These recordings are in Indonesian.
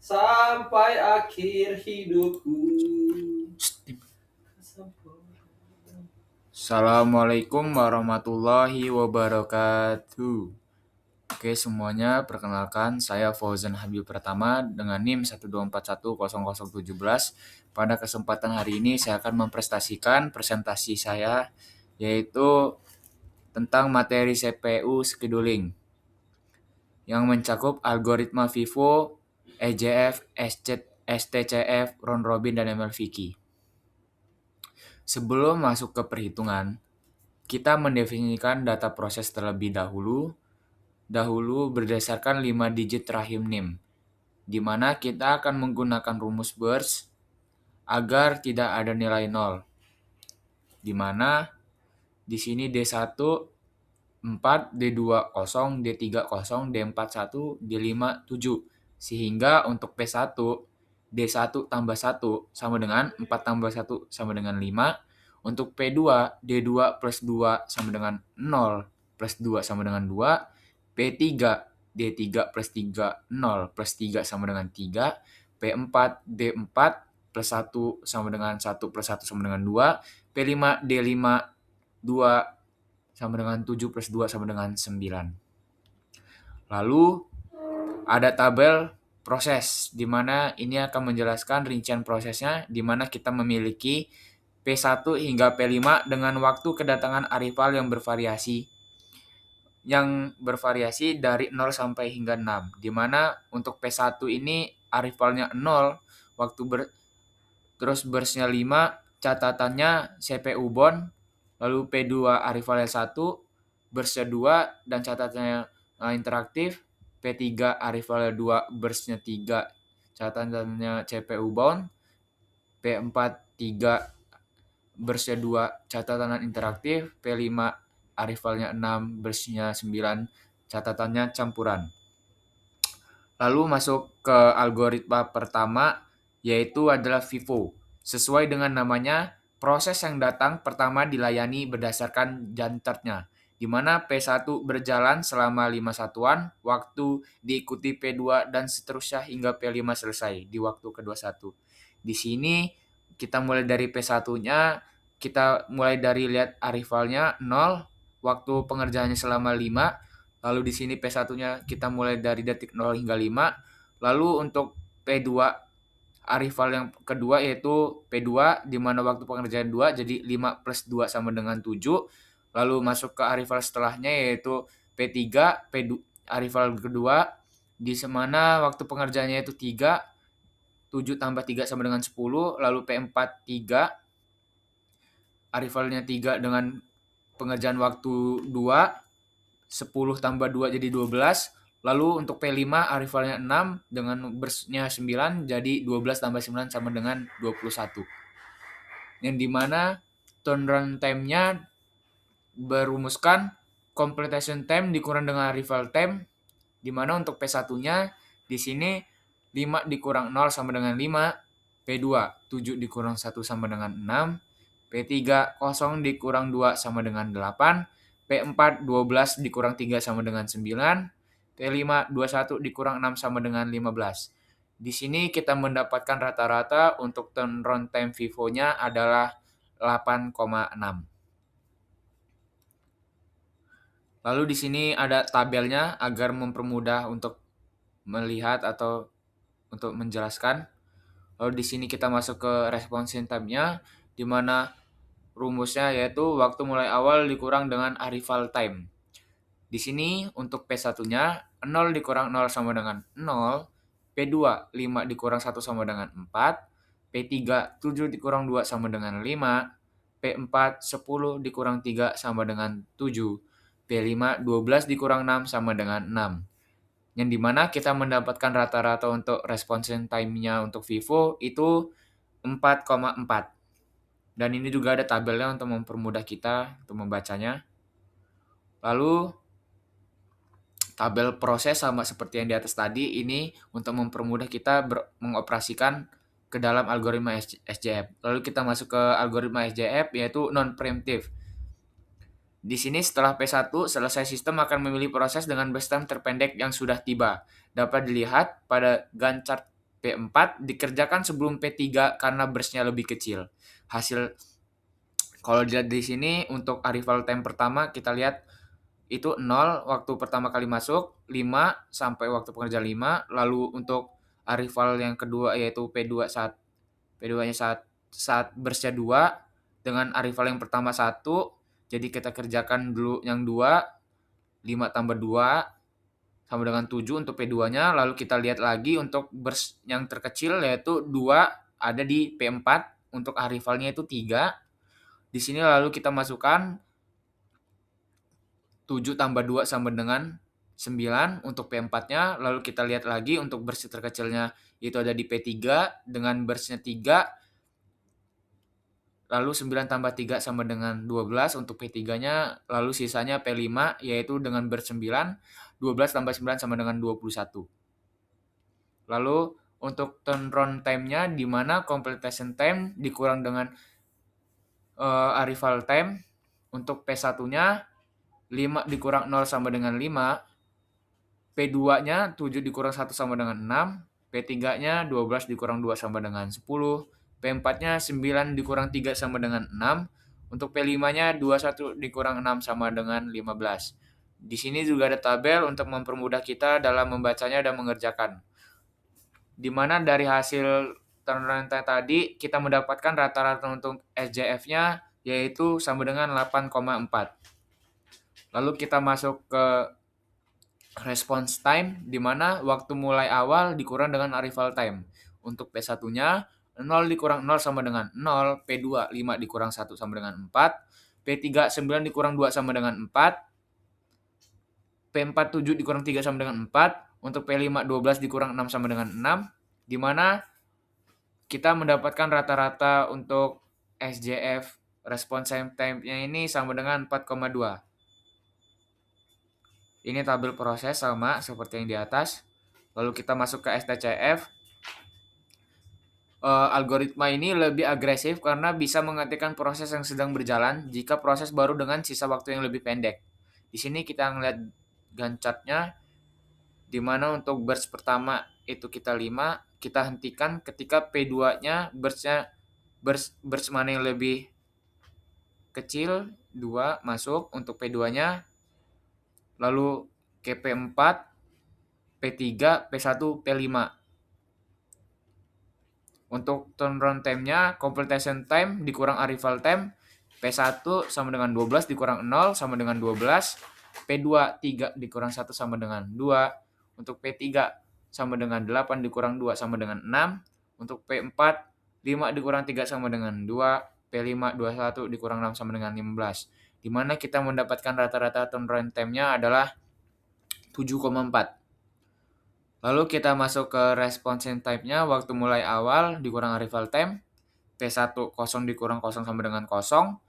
sampai akhir hidupku. Assalamualaikum warahmatullahi wabarakatuh. Oke semuanya, perkenalkan saya Fauzan Habib Pratama dengan NIM 124100017. Pada kesempatan hari ini saya akan mempresentasikan presentasi saya yaitu tentang materi CPU scheduling yang mencakup algoritma FIFO, EJF, STCF, round robin, dan MLVK. Sebelum masuk ke perhitungan, kita mendefinisikan data proses terlebih dahulu berdasarkan 5 digit rahim NIM, di mana kita akan menggunakan rumus burst agar tidak ada nilai nol, di mana di sini D1 4, D2 0, D3 0, D4 1, D5 7. Sehingga untuk P1, D1 tambah 1 sama dengan 4 tambah 1 sama dengan 5. Untuk P2, D2 plus 2 sama dengan 0 plus 2 sama dengan 2. P3, D3 plus 3, 0 plus 3 sama dengan 3. P4, D4 plus 1 sama dengan 1 plus 1 sama dengan 2. P5, D5, 2 sama dengan 7 plus 2 sama dengan 9. Lalu ada tabel proses, di mana ini akan menjelaskan rincian prosesnya, di mana kita memiliki P1 hingga P5 dengan waktu kedatangan arrival yang bervariasi dari 0 sampai hingga 6, di mana untuk P1 ini arrivalnya 0, terus burstnya 5, catatannya CPU bond, lalu P2 arrivalnya 1, burstnya 2, dan catatannya interaktif. P3 arrivalnya 2, burstnya 3, catatannya CPU bound. P4 3, burstnya 2, catatan interaktif. P5 arrivalnya 6, burstnya 9, catatannya campuran. Lalu masuk ke algoritma pertama, yaitu adalah FIFO. Sesuai dengan namanya, proses yang datang pertama dilayani berdasarkan jam chartnya, di mana P1 berjalan selama 5 satuan, waktu diikuti P2 dan seterusnya hingga P5 selesai di waktu ke-21. Di sini kita mulai dari P1-nya, kita mulai dari lihat arrivalnya 0, waktu pengerjaannya selama 5. Lalu di sini P1-nya kita mulai dari detik 0 hingga 5. Lalu untuk P2 arrival yang kedua yaitu P2, di mana waktu pengerjaan 2, jadi 5 plus 2 sama dengan 7. Lalu masuk ke arrival setelahnya yaitu P3, arrival kedua, di mana waktu pengerjaannya itu 3, 7 tambah 3 sama dengan 10. Lalu P4 3, arrivalnya 3 dengan pengerjaan waktu 2, 10 tambah 2 jadi 12. Lalu untuk P5 arrivalnya 6 dengan burstnya 9, jadi 12 tambah 9 sama dengan 21. Yang dimana turnaround time-nya berumuskan completion time dikurang dengan arrival time, dimana untuk P1-nya di sini 5 dikurang 0 sama dengan 5, P2 7 dikurang 1 sama dengan 6, P3 0 dikurang 2 sama dengan 8, P4 12 dikurang 3 sama dengan 9, P5 21 dikurang 6 sama dengan 15. Di sini kita mendapatkan rata-rata untuk turnaround time FIFO-nya adalah 8,6. Lalu di sini ada tabelnya agar mempermudah untuk melihat atau untuk menjelaskan. Lalu di sini kita masuk ke response time-nya, di mana rumusnya yaitu waktu mulai awal dikurang dengan arrival time. Di sini untuk P1-nya 0 dikurang 0 sama dengan 0, P2 5 dikurang 1 sama dengan 4, P3 7 dikurang 2 sama dengan 5, P4 10 dikurang 3 sama dengan 7, P5 12 dikurang 6 sama dengan 6. Yang dimana kita mendapatkan rata-rata untuk response time-nya untuk Vivo itu 4,4. Dan ini juga ada tabelnya untuk mempermudah kita untuk membacanya. Lalu tabel proses sama seperti yang di atas tadi, ini untuk mempermudah kita mengoperasikan ke dalam algoritma SJF. Lalu kita masuk ke algoritma SJF yaitu non-preemptive. Di sini setelah P1 selesai, sistem akan memilih proses dengan burst time terpendek yang sudah tiba. Dapat dilihat pada Gantt chart P4 dikerjakan sebelum P3 karena burst-nya lebih kecil. Hasil kalau dilihat di sini untuk arrival time pertama kita lihat itu 0 waktu pertama kali masuk, 5 sampai waktu pengerjaan 5, lalu untuk arrival yang kedua yaitu P2 P2-nya saat burst-nya 2 dengan arrival yang pertama 1. Jadi kita kerjakan dulu yang 2, 5 tambah 2 sama dengan 7 untuk P2-nya, lalu kita lihat lagi untuk burst yang terkecil yaitu 2 ada di P4, untuk arrivalnya itu 3. Di sini lalu kita masukkan 7 tambah 2 sama dengan 9 untuk P4-nya, lalu kita lihat lagi untuk burst terkecilnya itu ada di P3 dengan burst-nya 3, lalu 9 tambah 3 sama dengan 12 untuk P3-nya, lalu sisanya P5 yaitu dengan burst 9, 12 tambah 9 sama dengan 21. Lalu untuk turnaround time-nya di mana completion time dikurang dengan arrival time. Untuk P1-nya 5 dikurang 0 sama dengan 5, P2-nya 7 dikurang 1 sama dengan 6, P3-nya 12 dikurang 2 sama dengan 10, P4-nya 9 dikurang 3 sama dengan 6, untuk P5-nya 21 dikurang 6 sama dengan 15. Di sini juga ada tabel untuk mempermudah kita dalam membacanya dan mengerjakan. Di mana dari hasil turnaround time tadi kita mendapatkan rata-rata untuk SJF-nya yaitu sama dengan 8,4. Lalu kita masuk ke response time, di mana waktu mulai awal dikurang dengan arrival time. Untuk P1-nya 0 dikurang 0 sama dengan 0, P2 5 dikurang 1 sama dengan 4, P3 9 dikurang 2 sama dengan 4, P4 7 dikurang 3 sama dengan 4, untuk P5 12 dikurang 6 sama dengan 6, di mana kita mendapatkan rata-rata untuk SJF response time-nya ini sama dengan 4,2. Ini tabel proses sama seperti yang di atas. Lalu kita masuk ke STCF. Algoritma ini lebih agresif karena bisa menghentikan proses yang sedang berjalan jika proses baru dengan sisa waktu yang lebih pendek. Di sini kita ngeliat Gantt chart-nya, di mana untuk burst pertama itu kita 5, kita hentikan ketika P2-nya burst mana yang lebih kecil, 2 masuk untuk P2-nya, lalu ke P4, P3, P1, P5. Untuk turnaround time-nya, completion time dikurang arrival time, P1 sama dengan 12 dikurang 0 sama dengan 12, P2 3 dikurang 1 sama dengan 2, untuk P3 sama dengan 8 dikurang 2 sama dengan 6, untuk P4 5 dikurang 3 sama dengan 2, P5 21 dikurang 6 sama dengan 15. Di mana kita mendapatkan rata-rata turnaround time-nya adalah 7,4. Lalu kita masuk ke response time-nya, waktu mulai awal dikurang arrival time, P1 0 dikurang 0 sama dengan 0,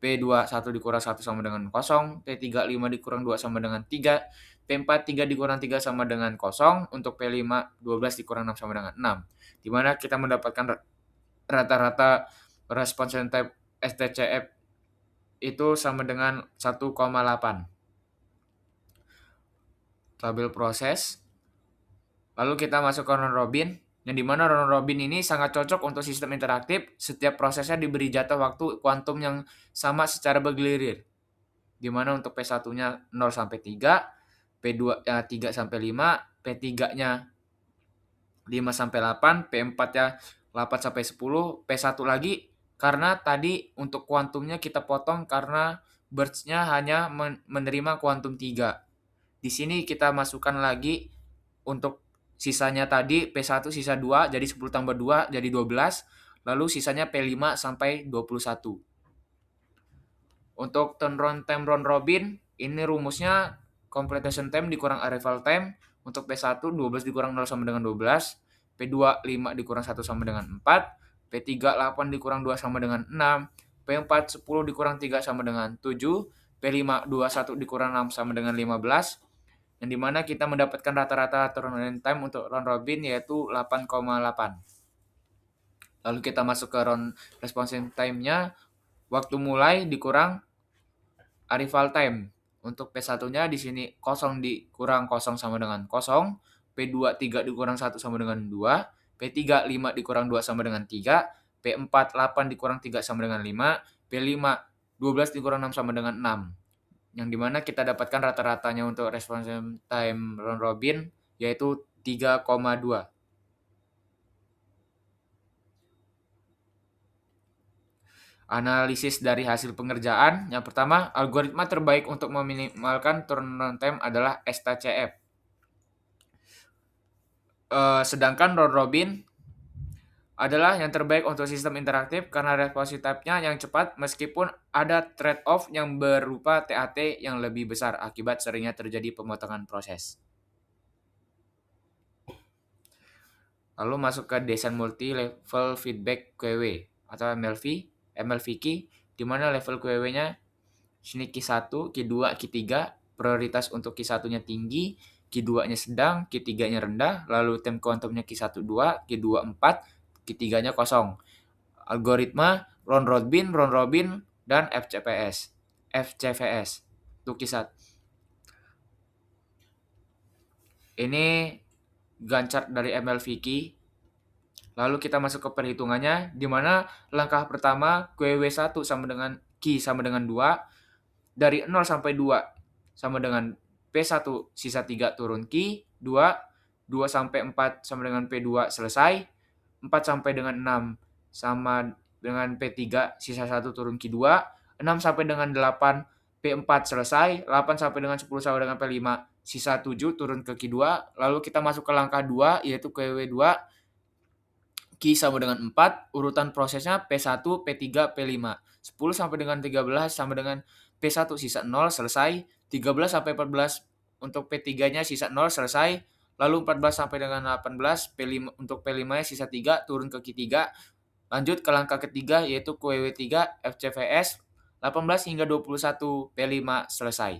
P2 1 dikurang 1 sama dengan 0, P3 5 dikurang 2 sama dengan 3, P4 3 dikurang 3 sama dengan 0, untuk P5 12 dikurang 6 sama dengan 6. Di mana kita mendapatkan rata-rata response time STCF itu sama dengan 1,8. Tabel proses. Lalu kita masuk ke round robin, yang dimana round robin ini sangat cocok untuk sistem interaktif. Setiap prosesnya diberi jatah waktu kuantum yang sama secara bergilir. Dimana untuk P1-nya 0 sampai 3, P2-nya 3 sampai 5, P3-nya 5 sampai 8, P4-nya 8 sampai 10, P1 lagi karena tadi untuk kuantumnya kita potong karena burst-nya hanya menerima kuantum 3. Di sini kita masukkan lagi untuk sisanya tadi P1 sisa 2, jadi 10 tambah 2 jadi 12, lalu sisanya P5 sampai 21. Untuk turnaround time round robin, ini rumusnya completion time dikurang arrival time, untuk P1 12 dikurang 0 sama dengan 12, P2 5 dikurang 1 sama dengan 4, P3 8 dikurang 2 sama dengan 6, P4 10 dikurang 3 sama dengan 7, P5 21 dikurang 6 sama dengan 15, yang dimana kita mendapatkan rata-rata turnaround time untuk round robin yaitu 8,8. Lalu kita masuk ke round response time-nya, waktu mulai dikurang arrival time. Untuk P1-nya di sini 0 dikurang 0 sama dengan 0, P2 3 dikurang 1 sama dengan 2, P3 5 dikurang 2 sama dengan 3, P4 8 dikurang 3 sama dengan 5, P5 12 dikurang 6 sama dengan 6. Yang dimana kita dapatkan rata-ratanya untuk response time round robin yaitu 3,2. Analisis dari hasil pengerjaan. Yang pertama, algoritma terbaik untuk meminimalkan turnaround time adalah STCF. Sedangkan round robin adalah yang terbaik untuk sistem interaktif karena responsive time-nya yang cepat meskipun ada trade-off yang berupa TAT yang lebih besar akibat seringnya terjadi pemotongan proses. Lalu masuk ke desain multi-level feedback QW atau MLVK, di mana level QW-nya sini Q1, Q2, Q3, prioritas untuk Q1-nya tinggi, Q2-nya sedang, Q3-nya rendah, lalu time quantum-nya Q1 2, Q2 4, Q3-nya kosong. Algoritma round robin, dan FCVS. Untuk Q1. Ini gancar dari MLVK. Lalu kita masuk ke perhitungannya, di mana langkah pertama QW1 sama dengan Q sama dengan 2, dari 0 sampai 2 sama dengan P1 sisa 3 turun Q, 2 sampai 4 sama dengan P2 selesai, 4 sampai dengan 6 sama dengan P3 sisa 1 turun Q2, 6 sampai dengan 8 P4 selesai, 8 sampai dengan 10 sama dengan P5 sisa 7 turun ke Q2, lalu kita masuk ke langkah 2 yaitu QW2, Q sama dengan 4, urutan prosesnya P1, P3, P5. 10 sampai dengan 13 sama dengan P1 sisa 0 selesai, 13 sampai 14 untuk P3-nya sisa 0 selesai, lalu 14 sampai dengan 18 P5 untuk P5-nya sisa 3 turun ke Q3. Lanjut ke langkah ketiga yaitu QW3 FCVS 18 hingga 21 P5 selesai.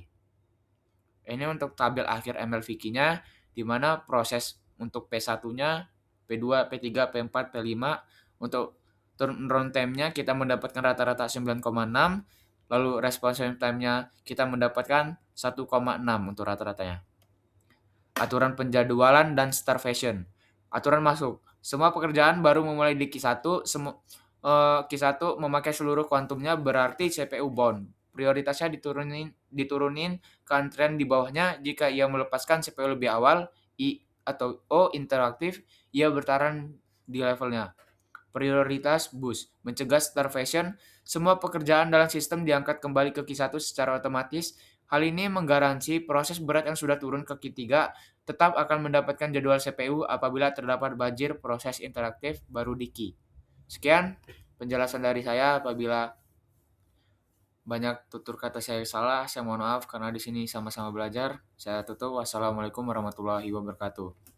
Ini untuk tabel akhir MLVK-nya di mana proses untuk P1-nya P2, P3, P4, P5 untuk turnaround time-nya kita mendapatkan rata-rata 9,6, lalu response time-nya kita mendapatkan 1,6 untuk rata-ratanya. Aturan penjadwalan dan starvation. Aturan masuk. Semua pekerjaan baru memulai di Q1, Q1 memakai seluruh kuantumnya berarti CPU bound. Prioritasnya diturunin ke antrean di bawahnya jika ia melepaskan CPU lebih awal, I atau O interaktif, ia bertahan di levelnya. Prioritas boost, mencegah starvation, semua pekerjaan dalam sistem diangkat kembali ke Q1 secara otomatis. Hal ini menggaransi proses berat yang sudah turun ke Q3 tetap akan mendapatkan jadwal CPU apabila terdapat banjir proses interaktif baru di Q. Sekian penjelasan dari saya. Apabila banyak tutur kata saya salah, saya mohon maaf karena di sini sama-sama belajar. Saya tutup. Wassalamualaikum warahmatullahi wabarakatuh.